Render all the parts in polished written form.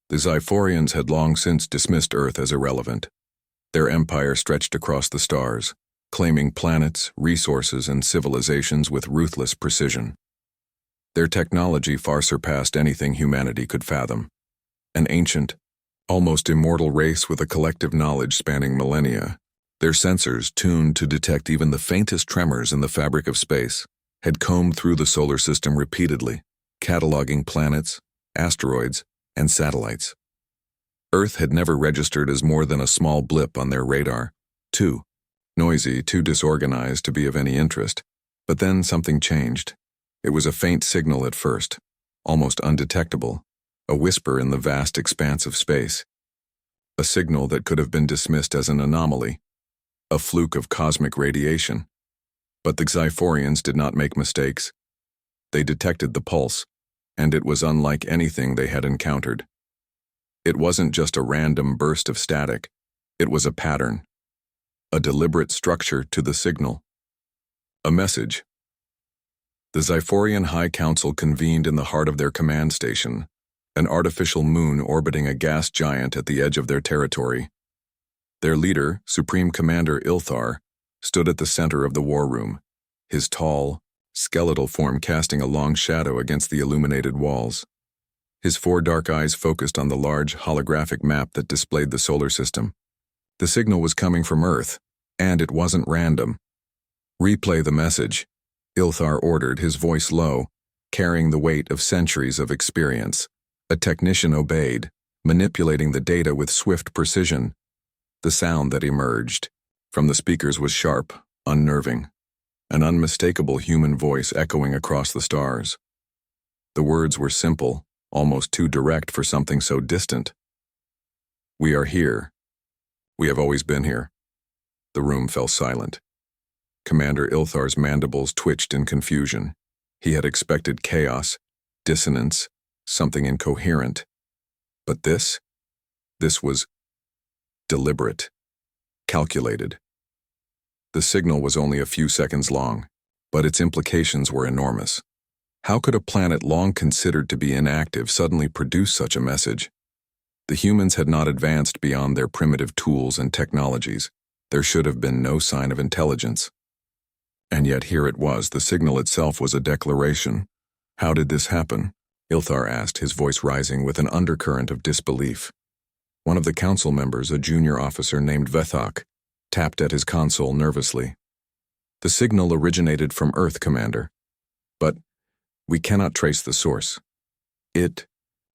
The Xiphorians had long since dismissed Earth as irrelevant. Their empire stretched across the stars, claiming planets, resources, and civilizations with ruthless precision. Their technology far surpassed anything humanity could fathom. An ancient, almost immortal race with a collective knowledge spanning millennia, their sensors, tuned to detect even the faintest tremors in the fabric of space, had combed through the solar system repeatedly, cataloging planets, asteroids, and satellites. Earth had never registered as more than a small blip on their radar, too noisy, too disorganized to be of any interest. But then something changed. It was a faint signal at first, almost undetectable, a whisper in the vast expanse of space. A signal that could have been dismissed as an anomaly, a fluke of cosmic radiation. But the Xiphorians did not make mistakes. They detected the pulse, and it was unlike anything they had encountered. It wasn't just a random burst of static, it was a pattern, a deliberate structure to the signal. A message. The Xiphorian High Council convened in the heart of their command station, an artificial moon orbiting a gas giant at the edge of their territory. Their leader, Supreme Commander Ilthar, stood at the center of the war room, his tall, skeletal form casting a long shadow against the illuminated walls. His 4 dark eyes focused on the large holographic map that displayed the solar system. The signal was coming from Earth, and it wasn't random. "Replay the message," Ilthar ordered, his voice low, carrying the weight of centuries of experience. A technician obeyed, manipulating the data with swift precision. The sound that emerged from the speakers was sharp, unnerving, an unmistakable human voice echoing across the stars. The words were simple, almost too direct for something so distant. "We are here. We have always been here." The room fell silent. Commander Ilthar's mandibles twitched in confusion. He had expected chaos, dissonance, something incoherent. But this was deliberate, calculated. The signal was only a few seconds long, but its implications were enormous. How could a planet long considered to be inactive suddenly produce such a message? The humans had not advanced beyond their primitive tools and technologies. There should have been no sign of intelligence. And yet here it was, the signal itself was a declaration. "How did this happen?" Ilthar asked, his voice rising with an undercurrent of disbelief. One of the council members, a junior officer named Vethok, tapped at his console nervously. "The signal originated from Earth, Commander. But we cannot trace the source. It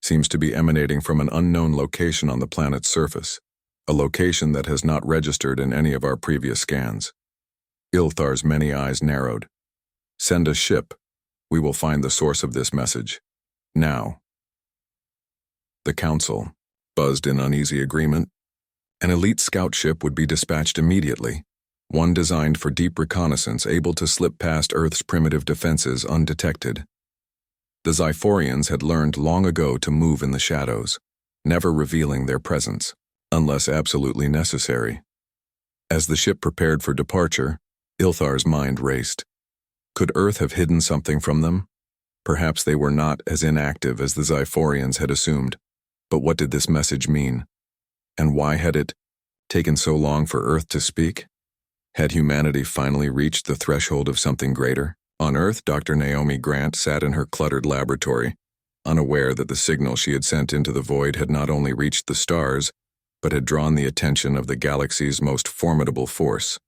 seems to be emanating from an unknown location on the planet's surface, a location that has not registered in any of our previous scans." Ilthar's many eyes narrowed. "Send a ship. We will find the source of this message. Now." The council buzzed in uneasy agreement. An elite scout ship would be dispatched immediately, one designed for deep reconnaissance, able to slip past Earth's primitive defenses undetected. The Xiphorians had learned long ago to move in the shadows, never revealing their presence, unless absolutely necessary. As the ship prepared for departure, Ilthar's mind raced. Could Earth have hidden something from them? Perhaps they were not as inactive as the Xiphorians had assumed. But what did this message mean? And why had it taken so long for Earth to speak? Had humanity finally reached the threshold of something greater? On Earth, Dr. Naomi Grant sat in her cluttered laboratory, unaware that the signal she had sent into the void had not only reached the stars, but had drawn the attention of the galaxy's most formidable force.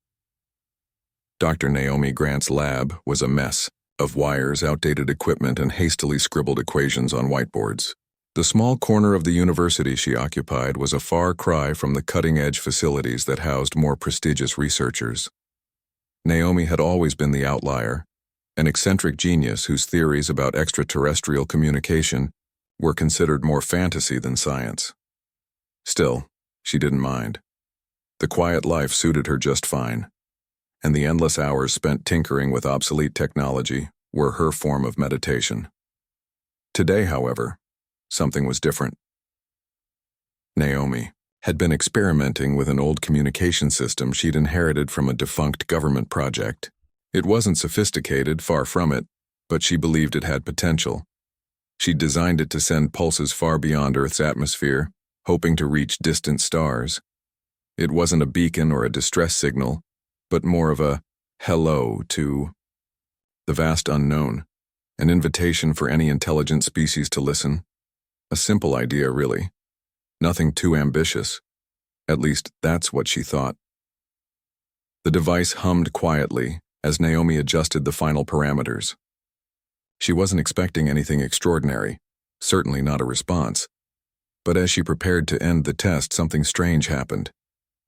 Dr. Naomi Grant's lab was a mess of wires, outdated equipment, and hastily scribbled equations on whiteboards. The small corner of the university she occupied was a far cry from the cutting-edge facilities that housed more prestigious researchers. Naomi had always been the outlier, an eccentric genius whose theories about extraterrestrial communication were considered more fantasy than science. Still, she didn't mind. The quiet life suited her just fine, and the endless hours spent tinkering with obsolete technology were her form of meditation. Today, however, something was different. Naomi had been experimenting with an old communication system she'd inherited from a defunct government project. It wasn't sophisticated, far from it, but she believed it had potential. She'd designed it to send pulses far beyond Earth's atmosphere, hoping to reach distant stars. It wasn't a beacon or a distress signal, but more of a hello to the vast unknown, an invitation for any intelligent species to listen. A simple idea, really. Nothing too ambitious. At least, that's what she thought. The device hummed quietly as Naomi adjusted the final parameters. She wasn't expecting anything extraordinary, certainly not a response. But as she prepared to end the test, something strange happened.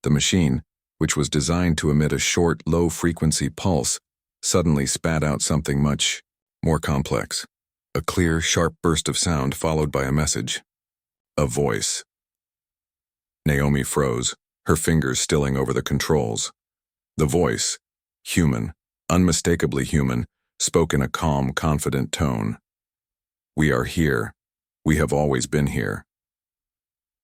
The machine, which was designed to emit a short, low-frequency pulse, suddenly spat out something much more complex. A clear, sharp burst of sound followed by a message. A voice. Naomi froze, her fingers stilling over the controls. The voice, human, unmistakably human, spoke in a calm, confident tone. "We are here. We have always been here."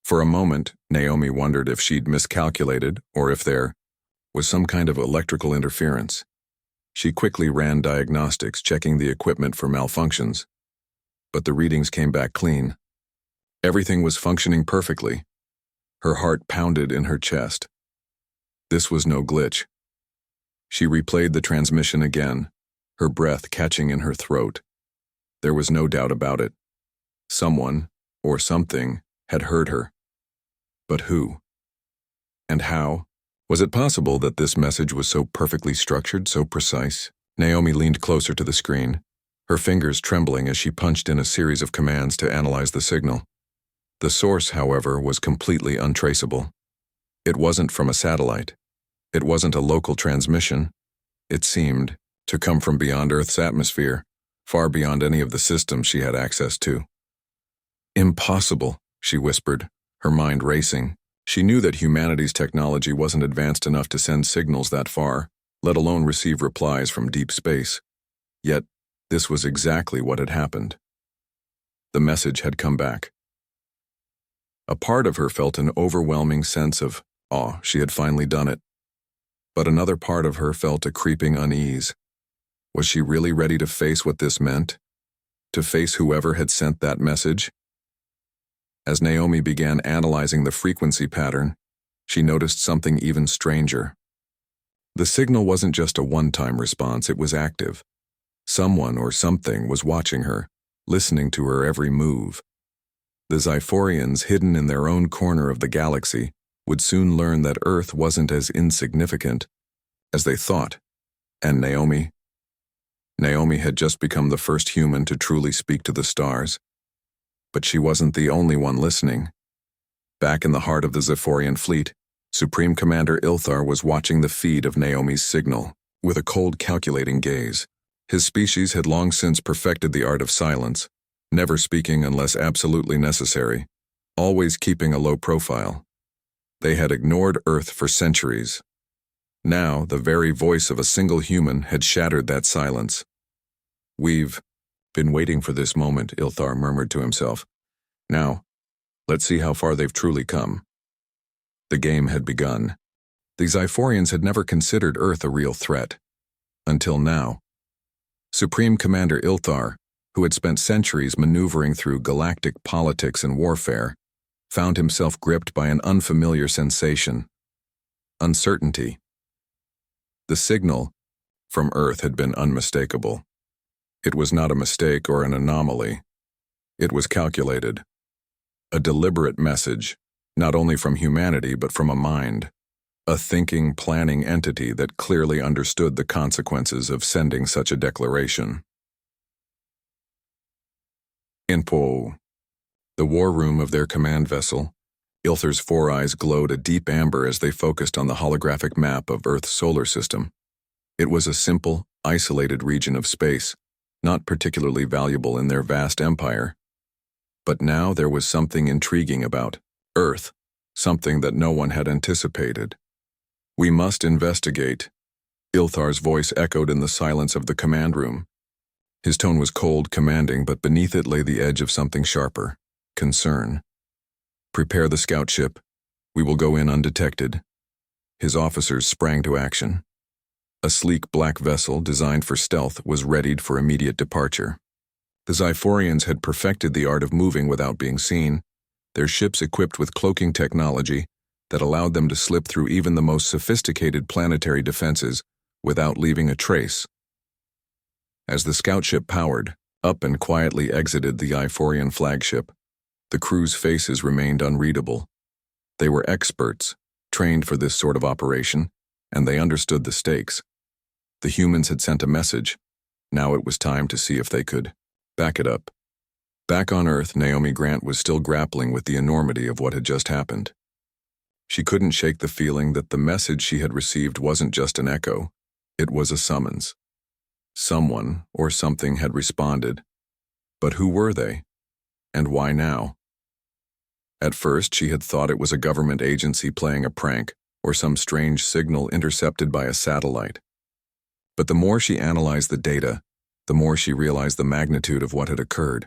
For a moment, Naomi wondered if she'd miscalculated or if there was some kind of electrical interference. She quickly ran diagnostics, checking the equipment for malfunctions. But the readings came back clean. Everything was functioning perfectly. Her heart pounded in her chest. This was no glitch. She replayed the transmission again, her breath catching in her throat. There was no doubt about it. Someone, or something, had heard her. But who? And how? Was it possible that this message was so perfectly structured, so precise? Naomi leaned closer to the screen, her fingers trembling as she punched in a series of commands to analyze the signal. The source, however, was completely untraceable. It wasn't from a satellite. It wasn't a local transmission. It seemed to come from beyond Earth's atmosphere, far beyond any of the systems she had access to. "Impossible," she whispered, her mind racing. She knew that humanity's technology wasn't advanced enough to send signals that far, let alone receive replies from deep space. Yet, this was exactly what had happened. The message had come back. A part of her felt an overwhelming sense of awe. She had finally done it. But another part of her felt a creeping unease. Was she really ready to face what this meant? To face whoever had sent that message? As Naomi began analyzing the frequency pattern, she noticed something even stranger. The signal wasn't just a one-time response, it was active. Someone or something was watching her, listening to her every move. The Xiphorians, hidden in their own corner of the galaxy, would soon learn that Earth wasn't as insignificant as they thought. And Naomi had just become the first human to truly speak to the stars. But she wasn't the only one listening. Back in the heart of the Xiphorian fleet, Supreme Commander Ilthar was watching the feed of Naomi's signal with a cold, calculating gaze. His species had long since perfected the art of silence, never speaking unless absolutely necessary, always keeping a low profile. They had ignored Earth for centuries. Now, the very voice of a single human had shattered that silence. "We've been waiting for this moment," Ilthar murmured to himself. "Now, let's see how far they've truly come." The game had begun. The Xiphorians had never considered Earth a real threat. Until now. Supreme Commander Ilthar, who had spent centuries maneuvering through galactic politics and warfare, found himself gripped by an unfamiliar sensation. Uncertainty. The signal from Earth had been unmistakable. It was not a mistake or an anomaly. It was calculated. A deliberate message, not only from humanity but from a mind. A thinking, planning entity that clearly understood the consequences of sending such a declaration. In the war room of their command vessel, Ilthar's four eyes glowed a deep amber as they focused on the holographic map of Earth's solar system. It was a simple, isolated region of space, not particularly valuable in their vast empire. But now there was something intriguing about Earth, something that no one had anticipated. "We must investigate," Ilthar's voice echoed in the silence of the command room. His tone was cold, commanding, but beneath it lay the edge of something sharper: concern. "Prepare the scout ship. We will go in undetected." His officers sprang to action. A sleek black vessel designed for stealth was readied for immediate departure. The Xiphorians had perfected the art of moving without being seen, their ships equipped with cloaking technology that allowed them to slip through even the most sophisticated planetary defenses without leaving a trace. As the scout ship powered up and quietly exited the Xiphorian flagship, the crew's faces remained unreadable. They were experts, trained for this sort of operation, and they understood the stakes. The humans had sent a message. Now it was time to see if they could back it up. Back on Earth, Naomi Grant was still grappling with the enormity of what had just happened. She couldn't shake the feeling that the message she had received wasn't just an echo, it was a summons. Someone or something had responded. But who were they? And why now? At first, she had thought it was a government agency playing a prank or some strange signal intercepted by a satellite. But the more she analyzed the data, the more she realized the magnitude of what had occurred.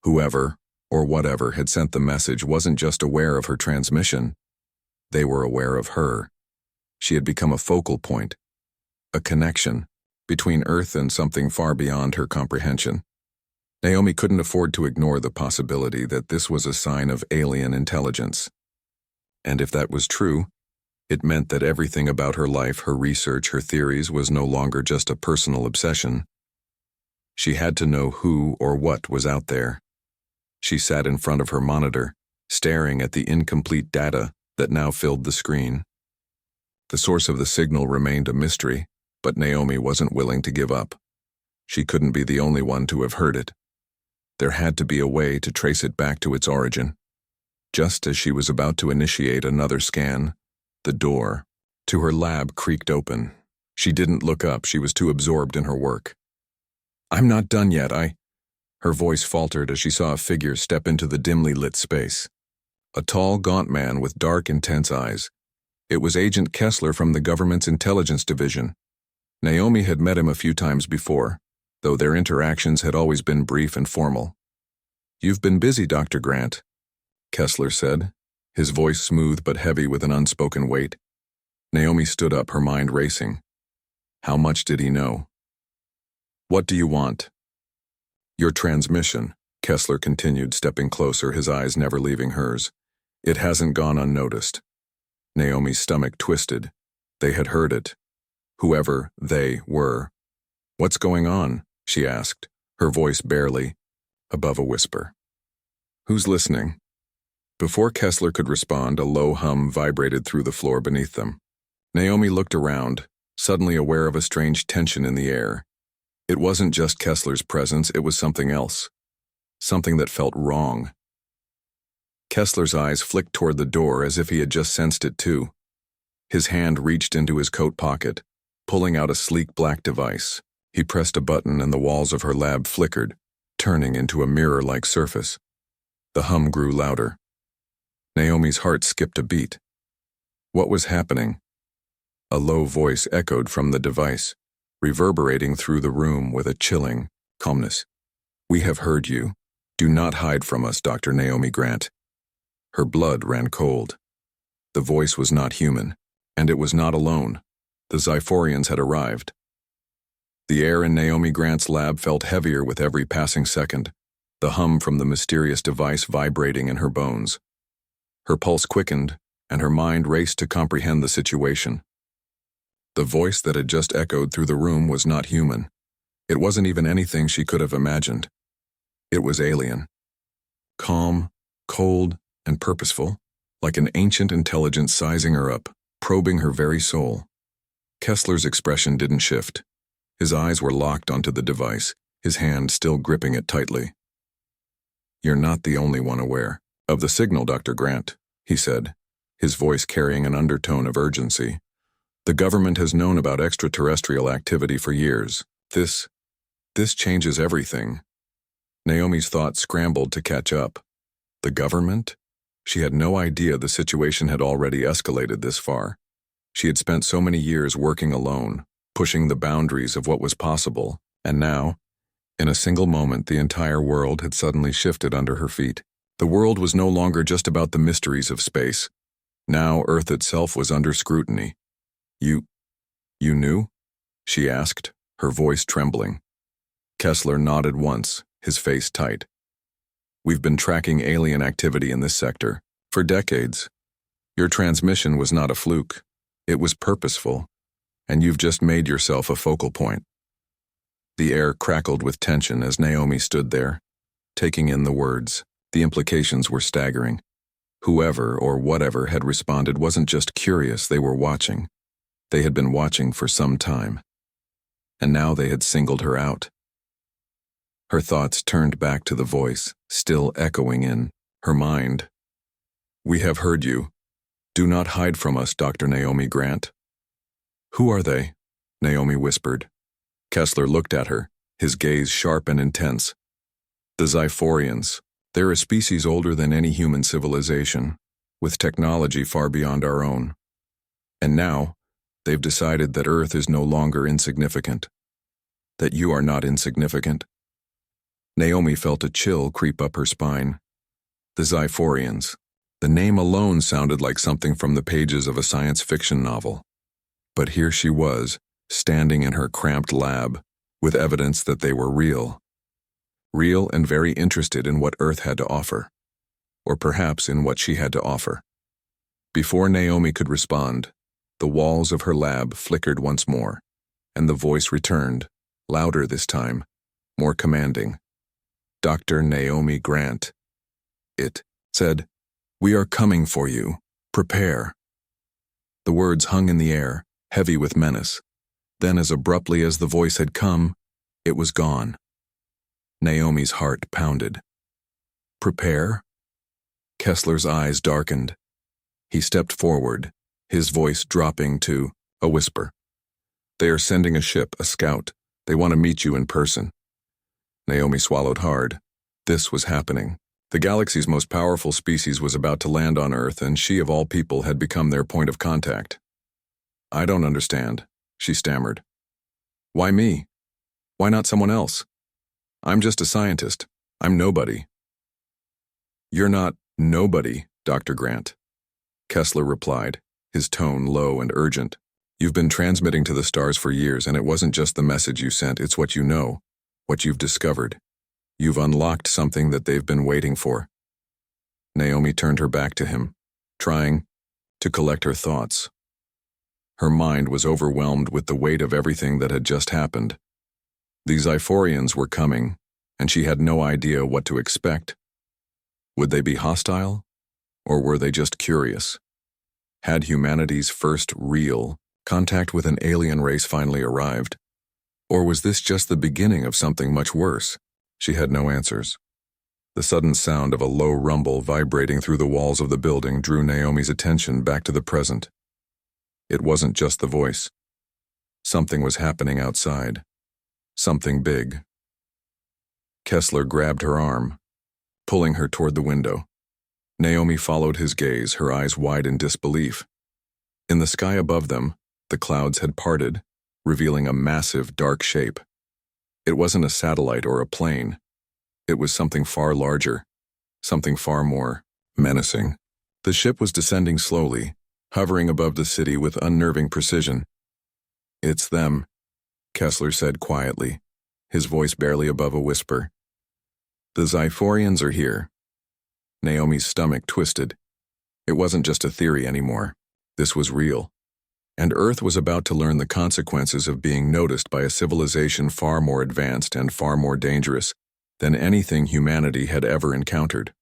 Whoever, or whatever, had sent the message wasn't just aware of her transmission. They were aware of her. She had become a focal point, a connection between Earth and something far beyond her comprehension. Naomi couldn't afford to ignore the possibility that this was a sign of alien intelligence. And if that was true, it meant that everything about her life, her research, her theories was no longer just a personal obsession. She had to know who or what was out there. She sat in front of her monitor, staring at the incomplete data that now filled the screen. The source of the signal remained a mystery, but Naomi wasn't willing to give up. She couldn't be the only one to have heard it. There had to be a way to trace it back to its origin. Just as she was about to initiate another scan, the door to her lab creaked open. She didn't look up, she was too absorbed in her work. "I'm not done yet, Her voice faltered as she saw a figure step into the dimly lit space. A tall, gaunt man with dark, intense eyes. It was Agent Kessler from the government's intelligence division. Naomi had met him a few times before, though their interactions had always been brief and formal. "You've been busy, Dr. Grant," Kessler said, his voice smooth but heavy with an unspoken weight. Naomi stood up, her mind racing. How much did he know? "What do you want?" "Your transmission," Kessler continued, stepping closer, his eyes never leaving hers. "It hasn't gone unnoticed." Naomi's stomach twisted. They had heard it. Whoever they were. "What's going on?" she asked, her voice barely above a whisper. "Who's listening?" Before Kessler could respond, a low hum vibrated through the floor beneath them. Naomi looked around, suddenly aware of a strange tension in the air. It wasn't just Kessler's presence, it was something else. Something that felt wrong. Kessler's eyes flicked toward the door as if he had just sensed it too. His hand reached into his coat pocket, pulling out a sleek black device. He pressed a button and the walls of her lab flickered, turning into a mirror-like surface. The hum grew louder. Naomi's heart skipped a beat. What was happening? A low voice echoed from the device, reverberating through the room with a chilling calmness. "We have heard you. Do not hide from us, Dr. Naomi Grant." Her blood ran cold. The voice was not human, and it was not alone. The Xiphorians had arrived. The air in Naomi Grant's lab felt heavier with every passing second, the hum from the mysterious device vibrating in her bones. Her pulse quickened, and her mind raced to comprehend the situation. The voice that had just echoed through the room was not human. It wasn't even anything she could have imagined. It was alien. Calm, cold, and purposeful, like an ancient intelligence sizing her up, probing her very soul. Kessler's expression didn't shift. His eyes were locked onto the device, his hand still gripping it tightly. "You're not the only one aware of the signal, Dr. Grant," he said, his voice carrying an undertone of urgency. "The government has known about extraterrestrial activity for years. This changes everything." Naomi's thoughts scrambled to catch up. The government? She had no idea the situation had already escalated this far. She had spent so many years working alone, pushing the boundaries of what was possible, and now, in a single moment, the entire world had suddenly shifted under her feet. The world was no longer just about the mysteries of space. Now Earth itself was under scrutiny. You knew?" she asked, her voice trembling. Kessler nodded once, his face tight. "We've been tracking alien activity in this sector for decades. Your transmission was not a fluke. It was purposeful, and you've just made yourself a focal point." The air crackled with tension as Naomi stood there, taking in the words. The implications were staggering. Whoever or whatever had responded wasn't just curious, they were watching. They had been watching for some time. And now they had singled her out. Her thoughts turned back to the voice, still echoing in her mind. "We have heard you. Do not hide from us, Dr. Naomi Grant." "Who are they?" Naomi whispered. Kessler looked at her, his gaze sharp and intense. "The Xiphorians. They're a species older than any human civilization, with technology far beyond our own. And now, they've decided that Earth is no longer insignificant. That you are not insignificant." Naomi felt a chill creep up her spine. The Xiphorians. The name alone sounded like something from the pages of a science fiction novel. But here she was, standing in her cramped lab, with evidence that they were real. Real and very interested in what Earth had to offer. Or perhaps in what she had to offer. Before Naomi could respond, the walls of her lab flickered once more, and the voice returned, louder this time, more commanding. "Dr. Naomi Grant." It said, "We are coming for you. Prepare." The words hung in the air, heavy with menace. Then, as abruptly as the voice had come, it was gone. Naomi's heart pounded. "Prepare?" Kessler's eyes darkened. He stepped forward, his voice dropping to a whisper. "They are sending a ship, a scout. They want to meet you in person." Naomi swallowed hard. This was happening. The galaxy's most powerful species was about to land on Earth, and she of all people had become their point of contact. "I don't understand," she stammered. "Why me? Why not someone else? I'm just a scientist. I'm nobody." "You're not nobody, Dr. Grant," Kessler replied, his tone low and urgent. "You've been transmitting to the stars for years, and it wasn't just the message you sent, it's what you know, what you've discovered. You've unlocked something that they've been waiting for." Naomi turned her back to him, trying to collect her thoughts. Her mind was overwhelmed with the weight of everything that had just happened. The Xiphorians were coming, and she had no idea what to expect. Would they be hostile, or were they just curious? Had humanity's first real contact with an alien race finally arrived? Or was this just the beginning of something much worse? She had no answers. The sudden sound of a low rumble vibrating through the walls of the building drew Naomi's attention back to the present. It wasn't just the voice. Something was happening outside. Something big. Kessler grabbed her arm, pulling her toward the window. Naomi followed his gaze, her eyes wide in disbelief. In the sky above them, the clouds had parted, revealing a massive, dark shape. It wasn't a satellite or a plane. It was something far larger, something far more menacing. The ship was descending slowly, hovering above the city with unnerving precision. "It's them," Kessler said quietly, his voice barely above a whisper. "The Xiphorians are here." Naomi's stomach twisted. It wasn't just a theory anymore. This was real. And Earth was about to learn the consequences of being noticed by a civilization far more advanced and far more dangerous than anything humanity had ever encountered.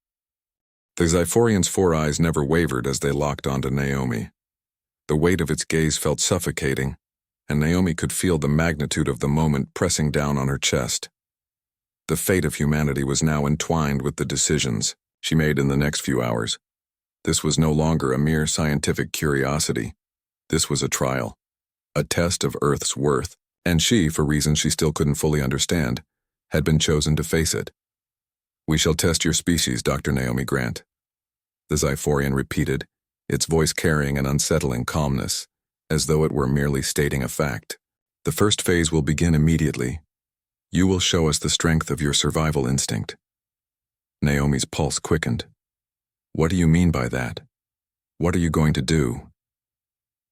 The Xiphorian's four eyes never wavered as they locked onto Naomi. The weight of its gaze felt suffocating, and Naomi could feel the magnitude of the moment pressing down on her chest. The fate of humanity was now entwined with the decisions she made in the next few hours. This was no longer a mere scientific curiosity. This was a trial, a test of Earth's worth, and she, for reasons she still couldn't fully understand, had been chosen to face it. "We shall test your species, Dr. Naomi Grant," the Xiphorian repeated, its voice carrying an unsettling calmness, as though it were merely stating a fact. "The first phase will begin immediately. You will show us the strength of your survival instinct." Naomi's pulse quickened. "What do you mean by that? What are you going to do?"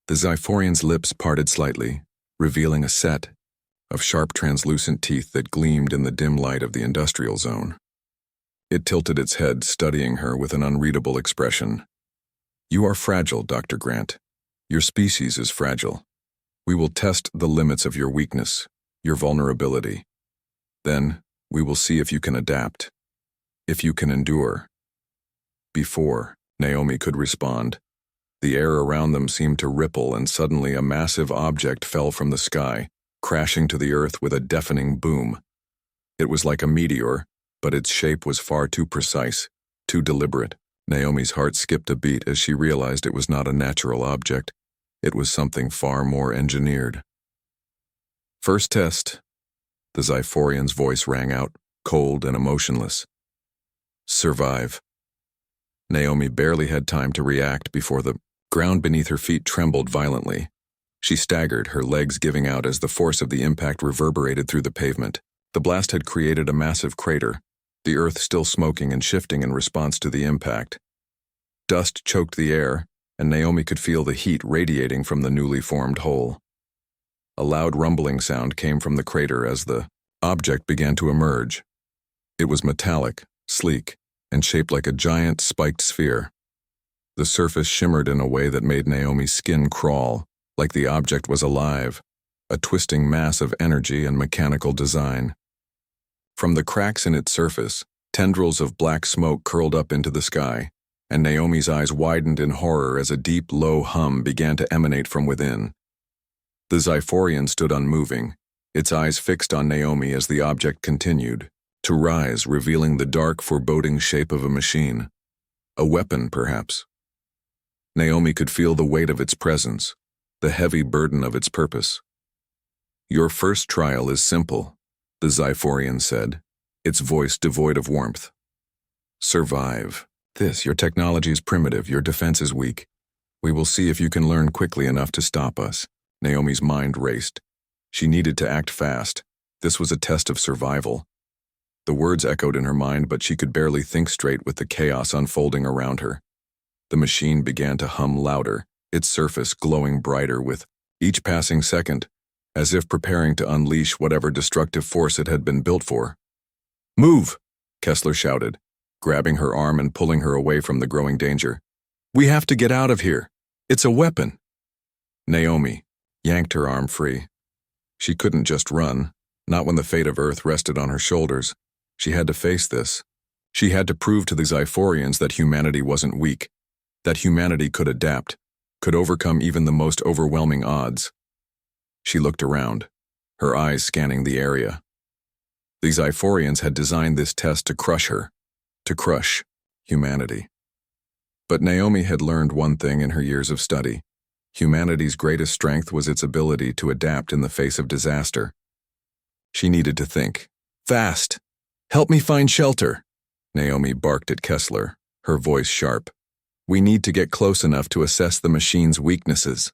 The Xiphorian's lips parted slightly, revealing a set, of sharp translucent teeth that gleamed in the dim light of the industrial zone. It tilted its head, studying her with an unreadable expression. "You are fragile, Dr. Grant. Your species is fragile. We will test the limits of your weakness, your vulnerability. Then, we will see if you can adapt, if you can endure." Before Naomi could respond, the air around them seemed to ripple, and suddenly a massive object fell from the sky, crashing to the earth with a deafening boom. It was like a meteor, but its shape was far too precise, too deliberate. Naomi's heart skipped a beat as she realized it was not a natural object. It was something far more engineered. "First test," the Xiphorian's voice rang out, cold and emotionless. "Survive." Naomi barely had time to react before the ground beneath her feet trembled violently. She staggered, her legs giving out as the force of the impact reverberated through the pavement. The blast had created a massive crater, the earth still smoking and shifting in response to the impact. Dust choked the air, and Naomi could feel the heat radiating from the newly formed hole. A loud rumbling sound came from the crater as the object began to emerge. It was metallic, sleek, and shaped like a giant spiked sphere. The surface shimmered in a way that made Naomi's skin crawl, like the object was alive, a twisting mass of energy and mechanical design. From the cracks in its surface, tendrils of black smoke curled up into the sky, and Naomi's eyes widened in horror as a deep, low hum began to emanate from within. The Xiphorian stood unmoving, its eyes fixed on Naomi as the object continued to rise, revealing the dark, foreboding shape of a machine. A weapon, perhaps. Naomi could feel the weight of its presence, the heavy burden of its purpose. "Your first trial is simple," the Xiphorian said, its voice devoid of warmth. "Survive. Your technology is primitive, your defense is weak. We will see if you can learn quickly enough to stop us." Naomi's mind raced. She needed to act fast. This was a test of survival. The words echoed in her mind, but she could barely think straight with the chaos unfolding around her. The machine began to hum louder, its surface glowing brighter with each passing second, as if preparing to unleash whatever destructive force it had been built for. "Move!" Kessler shouted, grabbing her arm and pulling her away from the growing danger. "We have to get out of here. It's a weapon." Naomi yanked her arm free. She couldn't just run, not when the fate of Earth rested on her shoulders. She had to face this. She had to prove to the Xiphorians that humanity wasn't weak, that humanity could adapt, could overcome even the most overwhelming odds. She looked around, her eyes scanning the area. The Xiphorians had designed this test to crush her, to crush humanity. But Naomi had learned one thing in her years of study. Humanity's greatest strength was its ability to adapt in the face of disaster. She needed to think. "Fast! Help me find shelter!" Naomi barked at Kessler, her voice sharp. "We need to get close enough to assess the machine's weaknesses."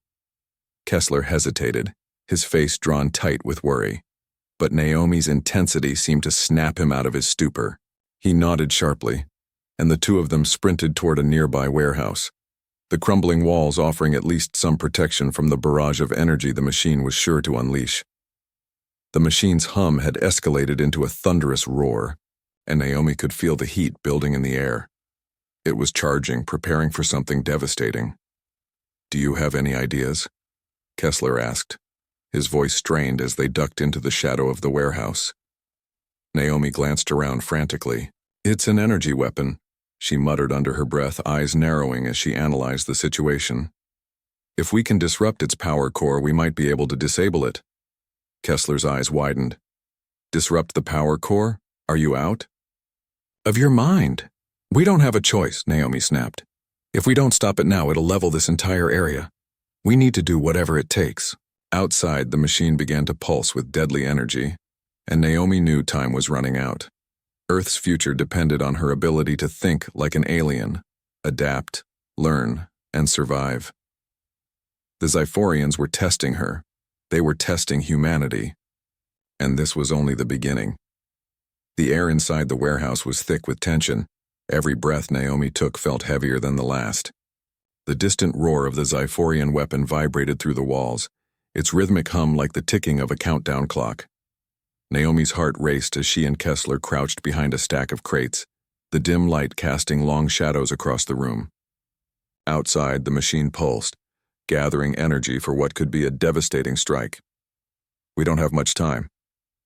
Kessler hesitated, his face drawn tight with worry. But Naomi's intensity seemed to snap him out of his stupor. He nodded sharply, and the two of them sprinted toward a nearby warehouse, the crumbling walls offering at least some protection from the barrage of energy the machine was sure to unleash. The machine's hum had escalated into a thunderous roar, and Naomi could feel the heat building in the air. It was charging, preparing for something devastating. "Do you have any ideas?" Kessler asked, his voice strained as they ducked into the shadow of the warehouse. Naomi glanced around frantically. "It's an energy weapon," she muttered under her breath, eyes narrowing as she analyzed the situation. "If we can disrupt its power core, we might be able to disable it." Kessler's eyes widened. "Disrupt the power core? Are you out?" "Of your mind. We don't have a choice," Naomi snapped. "If we don't stop it now, it'll level this entire area. We need to do whatever it takes." Outside, the machine began to pulse with deadly energy, and Naomi knew time was running out. Earth's future depended on her ability to think like an alien, adapt, learn, and survive. The Xiphorians were testing her. They were testing humanity. And this was only the beginning. The air inside the warehouse was thick with tension. Every breath Naomi took felt heavier than the last. The distant roar of the Xiphorian weapon vibrated through the walls, its rhythmic hum like the ticking of a countdown clock. Naomi's heart raced as she and Kessler crouched behind a stack of crates, the dim light casting long shadows across the room. Outside, the machine pulsed, gathering energy for what could be a devastating strike. "We don't have much time,"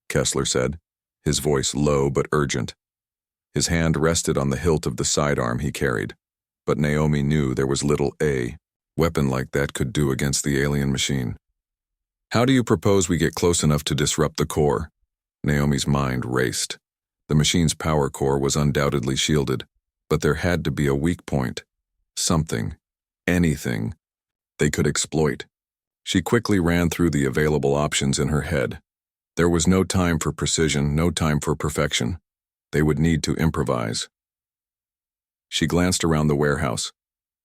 Kessler said, his voice low but urgent. His hand rested on the hilt of the sidearm he carried, but Naomi knew there was little a weapon like that could do against the alien machine. "How do you propose we get close enough to disrupt the core?" Naomi's mind raced. The machine's power core was undoubtedly shielded, but there had to be a weak point. Something, anything, they could exploit. She quickly ran through the available options in her head. There was no time for precision, no time for perfection. They would need to improvise. She glanced around the warehouse.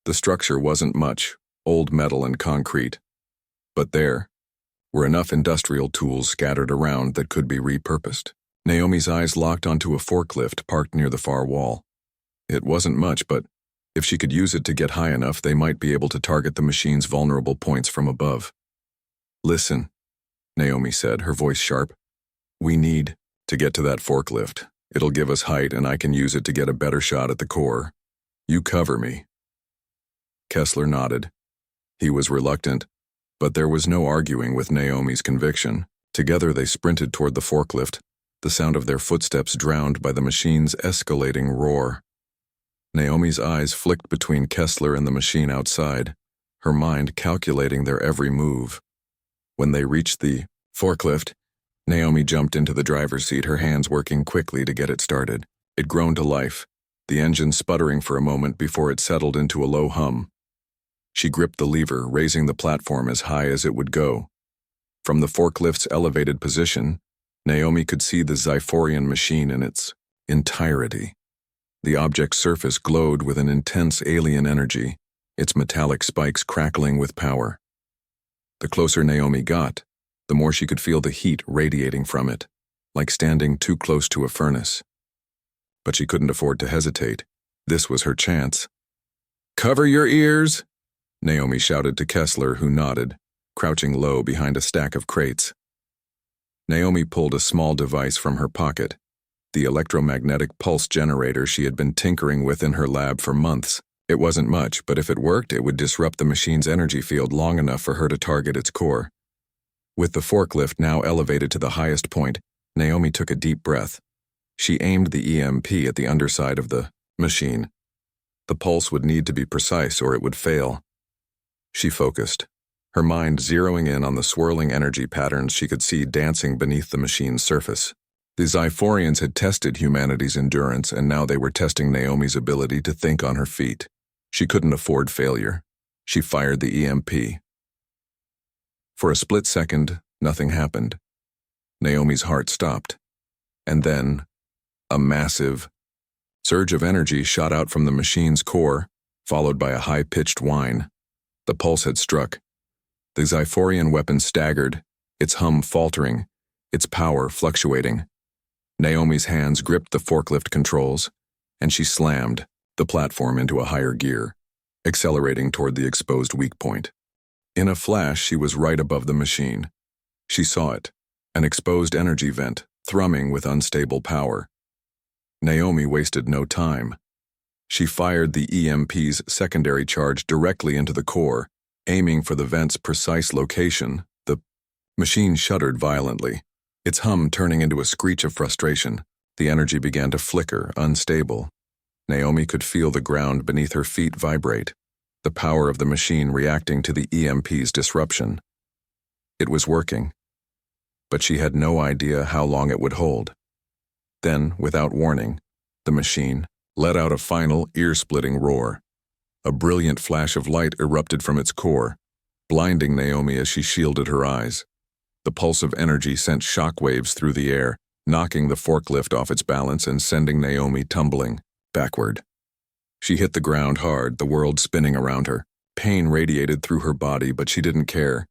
The structure wasn't much, old metal and concrete. But there were enough industrial tools scattered around that could be repurposed. Naomi's eyes locked onto a forklift parked near the far wall. It wasn't much, but if she could use it to get high enough, they might be able to target the machine's vulnerable points from above. "Listen," Naomi said, her voice sharp. "We need to get to that forklift. It'll give us height, and I can use it to get a better shot at the core. You cover me." Kessler nodded. He was reluctant, but there was no arguing with Naomi's conviction. Together they sprinted toward the forklift, the sound of their footsteps drowned by the machine's escalating roar. Naomi's eyes flicked between Kessler and the machine outside, her mind calculating their every move. When they reached the forklift, Naomi jumped into the driver's seat, her hands working quickly to get it started. It groaned to life, the engine sputtering for a moment before it settled into a low hum. She gripped the lever, raising the platform as high as it would go. From the forklift's elevated position, Naomi could see the Xiphorian machine in its entirety. The object's surface glowed with an intense alien energy, its metallic spikes crackling with power. The closer Naomi got, the more she could feel the heat radiating from it, like standing too close to a furnace. But she couldn't afford to hesitate. This was her chance. "Cover your ears!" Naomi shouted to Kessler, who nodded, crouching low behind a stack of crates. Naomi pulled a small device from her pocket, the electromagnetic pulse generator she had been tinkering with in her lab for months. It wasn't much, but if it worked, it would disrupt the machine's energy field long enough for her to target its core. With the forklift now elevated to the highest point, Naomi took a deep breath. She aimed the EMP at the underside of the machine. The pulse would need to be precise or it would fail. She focused, her mind zeroing in on the swirling energy patterns she could see dancing beneath the machine's surface. The Xiphorians had tested humanity's endurance, and now they were testing Naomi's ability to think on her feet. She couldn't afford failure. She fired the EMP. For a split second, nothing happened. Naomi's heart stopped. And then, a massive surge of energy shot out from the machine's core, followed by a high-pitched whine. The pulse had struck. The Xiphorian weapon staggered, its hum faltering, its power fluctuating. Naomi's hands gripped the forklift controls, and she slammed the platform into a higher gear, accelerating toward the exposed weak point. In a flash, she was right above the machine. She saw it, an exposed energy vent, thrumming with unstable power. Naomi wasted no time. She fired the EMP's secondary charge directly into the core, aiming for the vent's precise location. The machine shuddered violently, its hum turning into a screech of frustration. The energy began to flicker, unstable. Naomi could feel the ground beneath her feet vibrate, the power of the machine reacting to the EMP's disruption. It was working, but she had no idea how long it would hold. Then, without warning, the machine let out a final, ear-splitting roar. A brilliant flash of light erupted from its core, blinding Naomi as she shielded her eyes. The pulse of energy sent shockwaves through the air, knocking the forklift off its balance and sending Naomi tumbling backward. She hit the ground hard, the world spinning around her. Pain radiated through her body, but she didn't care.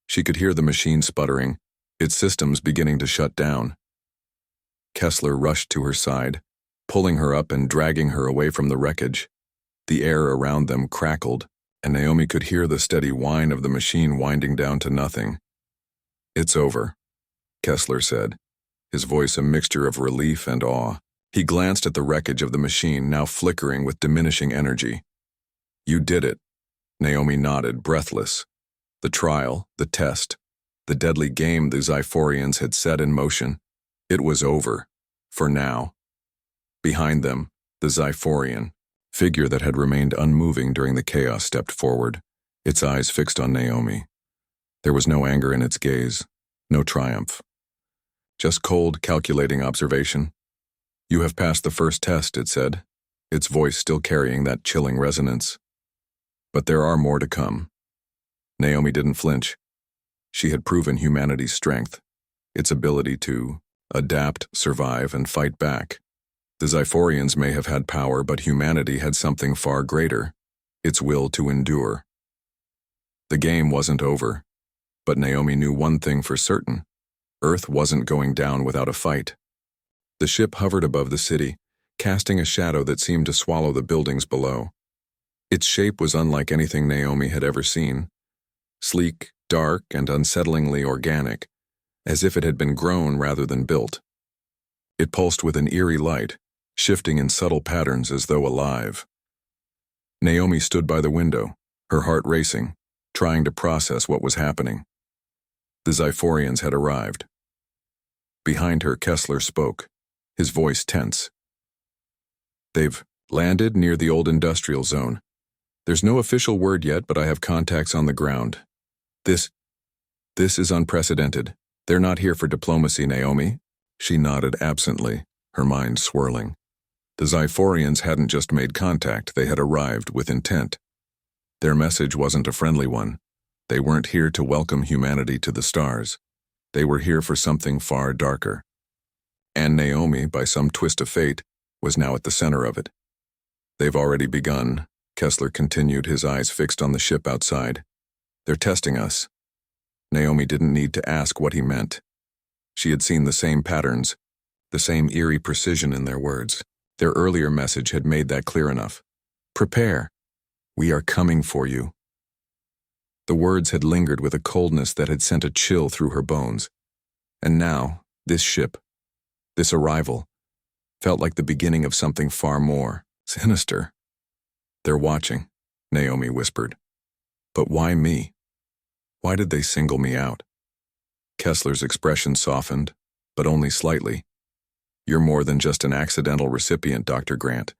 She could hear the machine sputtering, its systems beginning to shut down. Kessler rushed to her side, pulling her up and dragging her away from the wreckage. The air around them crackled, and Naomi could hear the steady whine of the machine winding down to nothing. It's over, Kessler said, his voice a mixture of relief and awe. He glanced at the wreckage of the machine, now flickering with diminishing energy. You did it, Naomi nodded, breathless. The trial, the test, the deadly game the Xiphorians had set in motion. It was over, for now. Behind them, the Xiphorian, figure that had remained unmoving during the chaos, stepped forward, its eyes fixed on Naomi. There was no anger in its gaze, no triumph. Just cold, calculating observation. You have passed the first test, it said, its voice still carrying that chilling resonance. But there are more to come. Naomi didn't flinch. She had proven humanity's strength, its ability to adapt, survive, and fight back. The Xiphorians may have had power, but humanity had something far greater, its will to endure. The game wasn't over, but Naomi knew one thing for certain. Earth wasn't going down without a fight. The ship hovered above the city, casting a shadow that seemed to swallow the buildings below. Its shape was unlike anything Naomi had ever seen. Sleek, dark, and unsettlingly organic, as if it had been grown rather than built. It pulsed with an eerie light, shifting in subtle patterns as though alive. Naomi stood by the window, her heart racing, trying to process what was happening. The Xiphorians had arrived. Behind her, Kessler spoke, his voice tense. They've landed near the old industrial zone. There's no official word yet, but I have contacts on the ground. This is unprecedented. They're not here for diplomacy, Naomi. She nodded absently, her mind swirling. The Xiphorians hadn't just made contact, they had arrived with intent. Their message wasn't a friendly one. They weren't here to welcome humanity to the stars. They were here for something far darker. And Naomi, by some twist of fate, was now at the center of it. They've already begun, Kessler continued, his eyes fixed on the ship outside. They're testing us. Naomi didn't need to ask what he meant. She had seen the same patterns, the same eerie precision in their words. Their earlier message had made that clear enough. Prepare. We are coming for you. The words had lingered with a coldness that had sent a chill through her bones. And now, this ship, this arrival, felt like the beginning of something far more sinister. They're watching, Naomi whispered. But why me? Why did they single me out? Kessler's expression softened, but only slightly. You're more than just an accidental recipient, Dr. Grant.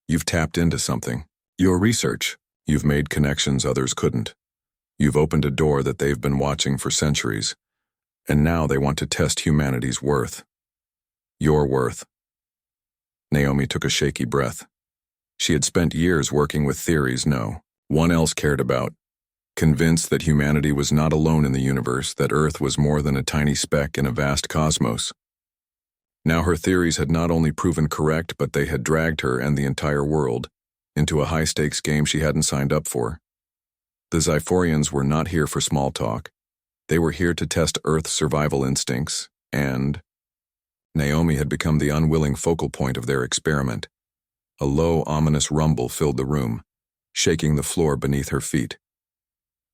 You've tapped into something. Your research. You've made connections others couldn't. You've opened a door that they've been watching for centuries. And now they want to test humanity's worth. Your worth. Naomi took a shaky breath. She had spent years working with theories no one else cared about, convinced that humanity was not alone in the universe, that Earth was more than a tiny speck in a vast cosmos. Now her theories had not only proven correct, but they had dragged her and the entire world into a high-stakes game she hadn't signed up for. The Xiphorians were not here for small talk. They were here to test Earth's survival instincts, and Naomi had become the unwilling focal point of their experiment. A low, ominous rumble filled the room, shaking the floor beneath her feet.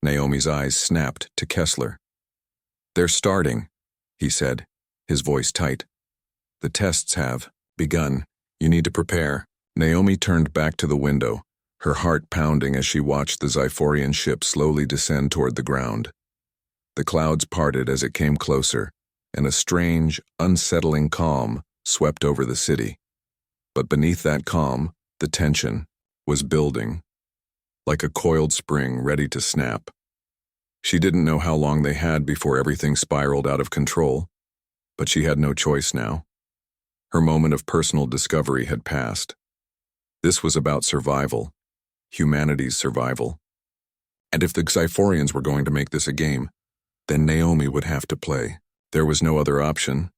Naomi's eyes snapped to Kessler. They're starting, he said, his voice tight. The tests have begun. You need to prepare. Naomi turned back to the window, her heart pounding as she watched the Xiphorian ship slowly descend toward the ground. The clouds parted as it came closer, and a strange, unsettling calm swept over the city. But beneath that calm, the tension was building, like a coiled spring ready to snap. She didn't know how long they had before everything spiraled out of control, but she had no choice now. Her moment of personal discovery had passed. This was about survival, humanity's survival. And if the Xiphorians were going to make this a game, then Naomi would have to play. There was no other option.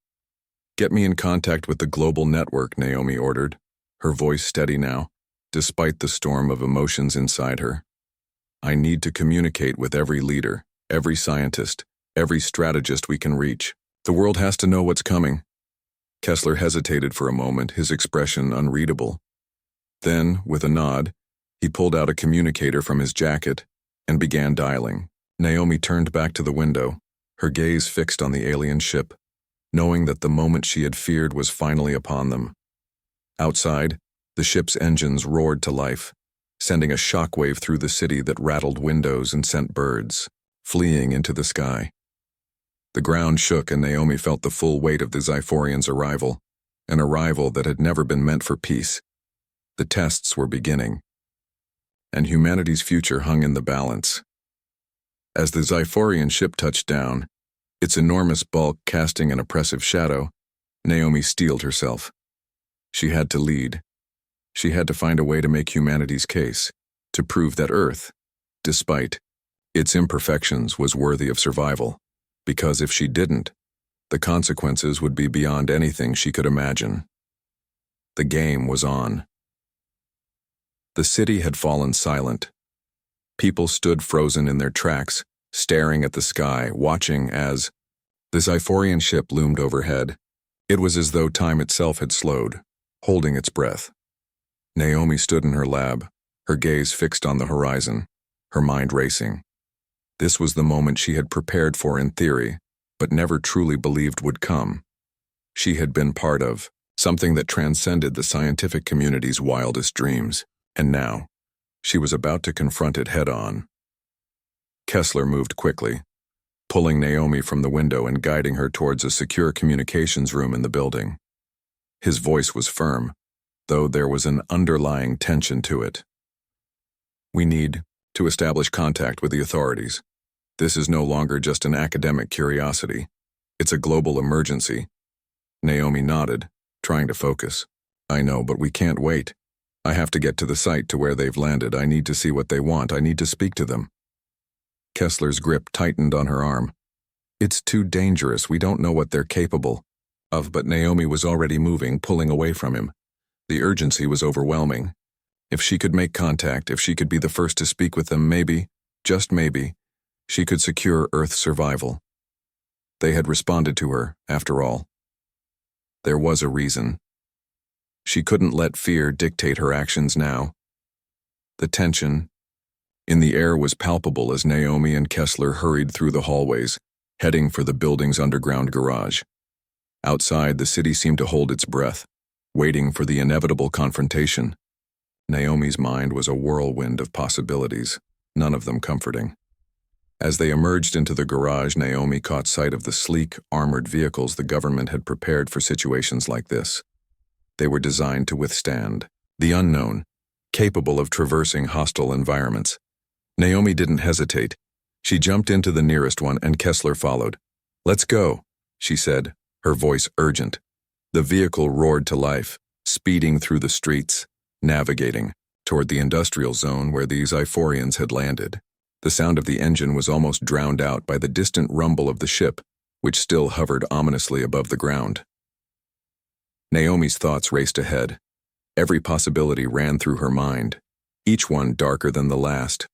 Get me in contact with the global network, Naomi ordered, her voice steady now, despite the storm of emotions inside her. I need to communicate with every leader, every scientist, every strategist we can reach. The world has to know what's coming. Kessler hesitated for a moment, his expression unreadable. Then, with a nod, he pulled out a communicator from his jacket and began dialing. Naomi turned back to the window, her gaze fixed on the alien ship, knowing that the moment she had feared was finally upon them. Outside, the ship's engines roared to life, sending a shockwave through the city that rattled windows and sent birds fleeing into the sky. The ground shook and Naomi felt the full weight of the Xiphorians' arrival, an arrival that had never been meant for peace. The tests were beginning, and humanity's future hung in the balance. As the Xiphorian ship touched down, its enormous bulk casting an oppressive shadow, Naomi steeled herself. She had to lead. She had to find a way to make humanity's case, to prove that Earth, despite its imperfections, was worthy of survival, because if she didn't, the consequences would be beyond anything she could imagine. The game was on. The city had fallen silent. People stood frozen in their tracks, staring at the sky, watching as the Xiphorian ship loomed overhead. It was as though time itself had slowed, holding its breath. Naomi stood in her lab, her gaze fixed on the horizon, her mind racing. This was the moment she had prepared for in theory, but never truly believed would come. She had been part of something that transcended the scientific community's wildest dreams, and now, she was about to confront it head-on. Kessler moved quickly, pulling Naomi from the window and guiding her towards a secure communications room in the building. His voice was firm, though there was an underlying tension to it. "We need to establish contact with the authorities. This is no longer just an academic curiosity. It's a global emergency." Naomi nodded, trying to focus. "I know, but we can't wait. I have to get to the site to where they've landed. I need to see what they want. I need to speak to them." Kessler's grip tightened on her arm. "It's too dangerous. We don't know what they're capable of." But Naomi was already moving, pulling away from him. The urgency was overwhelming. If she could make contact, if she could be the first to speak with them, maybe, just maybe, she could secure Earth's survival. They had responded to her, after all. There was a reason. She couldn't let fear dictate her actions now. The tension in the air was palpable as Naomi and Kessler hurried through the hallways, heading for the building's underground garage. Outside, the city seemed to hold its breath, waiting for the inevitable confrontation. Naomi's mind was a whirlwind of possibilities, none of them comforting. As they emerged into the garage, Naomi caught sight of the sleek, armored vehicles the government had prepared for situations like this. They were designed to withstand the unknown, capable of traversing hostile environments. Naomi didn't hesitate. She jumped into the nearest one and Kessler followed. "Let's go," she said, her voice urgent. The vehicle roared to life, speeding through the streets, navigating toward the industrial zone where the Xiphorians had landed. The sound of the engine was almost drowned out by the distant rumble of the ship, which still hovered ominously above the ground. Naomi's thoughts raced ahead. Every possibility ran through her mind, each one darker than the last.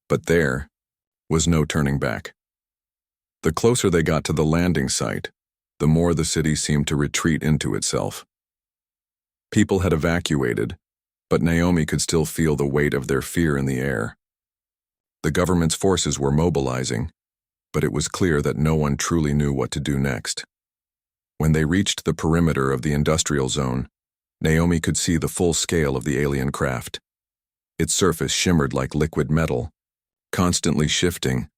But there was no turning back. The closer they got to the landing site, the more the city seemed to retreat into itself. People had evacuated, but Naomi could still feel the weight of their fear in the air. The government's forces were mobilizing, but it was clear that no one truly knew what to do next. When they reached the perimeter of the industrial zone, Naomi could see the full scale of the alien craft. Its surface shimmered like liquid metal, constantly shifting,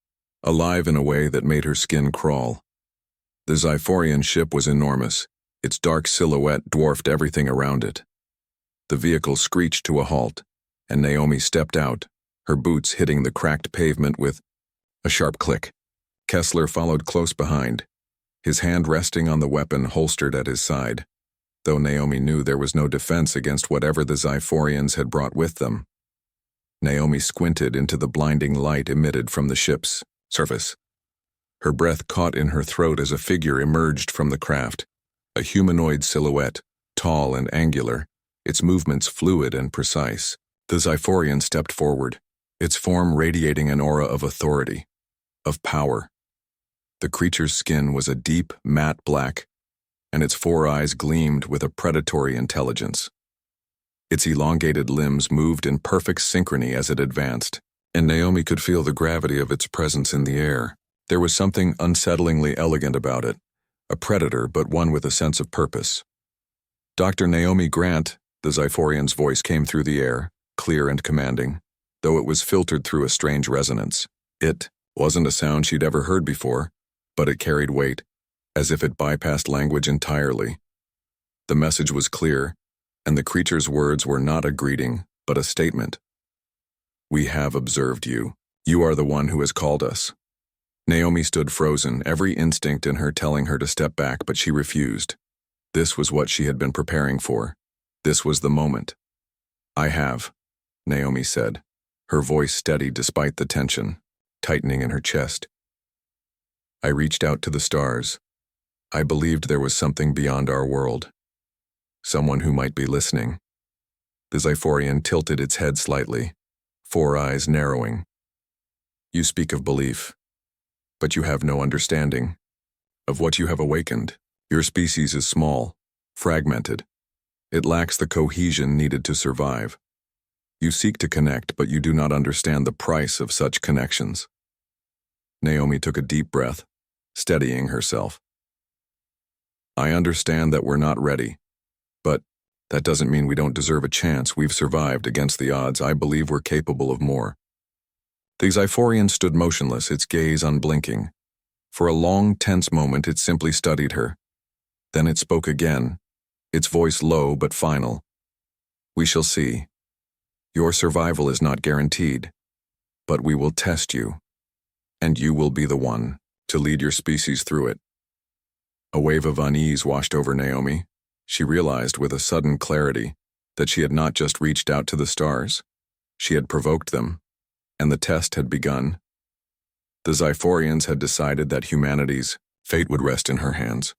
alive in a way that made her skin crawl. The Xiphorian ship was enormous. Its dark silhouette dwarfed everything around it. The vehicle screeched to a halt, and Naomi stepped out, her boots hitting the cracked pavement with a sharp click. Kessler followed close behind, his hand resting on the weapon holstered at his side, though Naomi knew there was no defense against whatever the Xiphorians had brought with them. Naomi squinted into the blinding light emitted from the ship's surface. Her breath caught in her throat as a figure emerged from the craft, a humanoid silhouette, tall and angular, its movements fluid and precise. The Xiphorian stepped forward, its form radiating an aura of authority, of power. The creature's skin was a deep, matte black, and its four eyes gleamed with a predatory intelligence. Its elongated limbs moved in perfect synchrony as it advanced, and Naomi could feel the gravity of its presence in the air. There was something unsettlingly elegant about it, a predator but one with a sense of purpose. Dr. Naomi Grant, the Zyphorian's voice came through the air, clear and commanding, though it was filtered through a strange resonance. It wasn't a sound she'd ever heard before, but it carried weight, as if it bypassed language entirely. The message was clear, and the creature's words were not a greeting, but a statement. We have observed you. You are the one who has called us. Naomi stood frozen, every instinct in her telling her to step back, but she refused. This was what she had been preparing for. This was the moment. I have, Naomi said, her voice steady despite the tension, tightening in her chest. I reached out to the stars. I believed there was something beyond our world. Someone who might be listening. The Zyphorian tilted its head slightly, 4 eyes narrowing. You speak of belief, but you have no understanding of what you have awakened. Your species is small, fragmented. It lacks the cohesion needed to survive. You seek to connect, but you do not understand the price of such connections. Naomi took a deep breath, steadying herself. I understand that we're not ready, but that doesn't mean we don't deserve a chance. We've survived against the odds. I believe we're capable of more. The Zyphorian stood motionless, its gaze unblinking. For a long, tense moment, it simply studied her. Then it spoke again, its voice low but final. We shall see. Your survival is not guaranteed, but we will test you, and you will be the one to lead your species through it. A wave of unease washed over Naomi. She realized with a sudden clarity that she had not just reached out to the stars. She had provoked them, and the test had begun. The Zyphorians had decided that humanity's fate would rest in her hands.